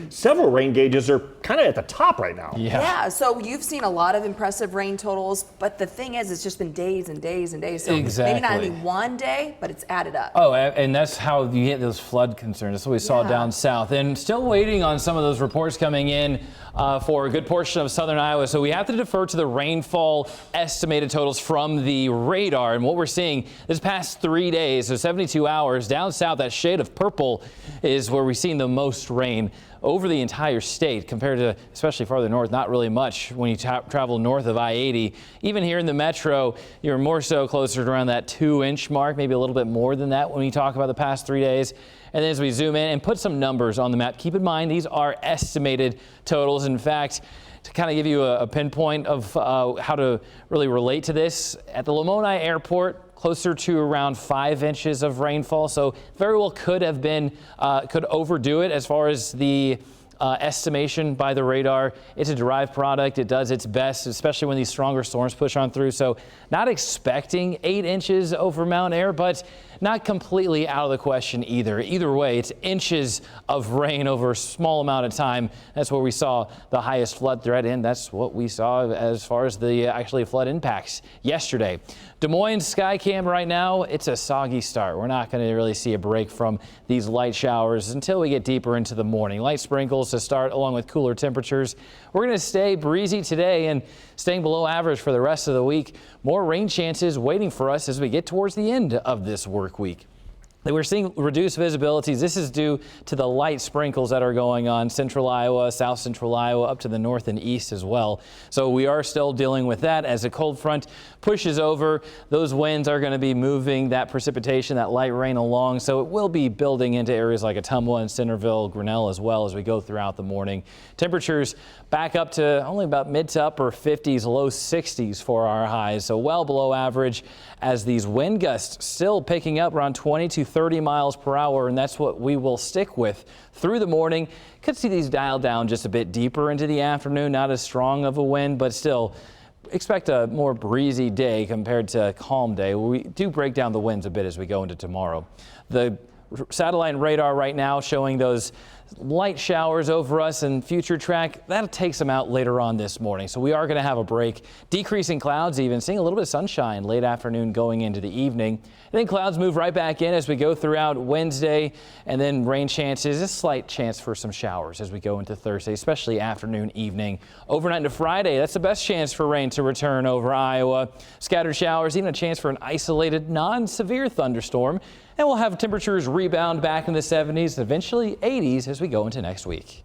several rain gauges are kind of at the top right now. Yeah, so you've seen a lot of impressive rain totals, but the thing is, it's just been days and days and days. So maybe not only one day, but it's added up. Oh, and that's how you get those flood concerns. That's what we saw down south. And still waiting on some of those reports coming in for a good portion of southern Iowa. So we have to defer to the rainfall estimated totals from the radar. And what we're seeing this past 3 days, so 72 hours, down south, that shade of purple is where we've seen the most rain over the entire state compared to especially farther north. Not really much when you travel north of I-80. Even here in the metro, you're more so closer to around that 2-inch mark, maybe a little bit more than that when we talk about the past 3 days. And then as we zoom in and put some numbers on the map, keep in mind these are estimated totals. In fact, to kind of give you a pinpoint of how to really relate to this, at the Lamoni Airport, closer to around 5 inches of rainfall. So very well could have been, could overdo it as far as the estimation by the radar. It's a derived product. It does its best, especially when these stronger storms push on through. So not expecting 8 inches over Mount Ayr, but not completely out of the question either. Either way, it's inches of rain over a small amount of time. That's where we saw the highest flood threat, and that's what we saw as far as the actually flood impacts yesterday. Des Moines Skycam right now, it's a soggy start. We're not going to really see a break from these light showers until we get deeper into the morning. Light sprinkles to start along with cooler temperatures. We're going to stay breezy today and staying below average for the rest of the week. More rain chances waiting for us as we get towards the end of this work week. We're seeing reduced visibilities. This is due to the light sprinkles that are going on central Iowa, south central Iowa, up to the north and east as well. So we are still dealing with that as a cold front pushes over. Those winds are going to be moving that precipitation, that light rain along. So it will be building into areas like Ottumwa and Centerville, Grinnell as well as we go throughout the morning. Temperatures back up to only about mid to upper 50s, low 60s for our highs. So well below average as these wind gusts still picking up around 20 to 30 miles per hour, and that's what we will stick with through the morning. Could see these dial down just a bit deeper into the afternoon. Not as strong of a wind, but still expect a more breezy day compared to a calm day. We do break down the winds a bit as we go into tomorrow. The satellite radar right now showing those light showers over us and future track. That takes them out later on this morning. So we are going to have a break. Decreasing clouds even, seeing a little bit of sunshine late afternoon going into the evening. And then clouds move right back in as we go throughout Wednesday, and then rain chances, a slight chance for some showers as we go into Thursday, especially afternoon, evening. Overnight into Friday, that's the best chance for rain to return over Iowa. Scattered showers, even a chance for an isolated non-severe thunderstorm. And we'll have temperatures rebound back in the 70s, eventually 80s as we go into next week.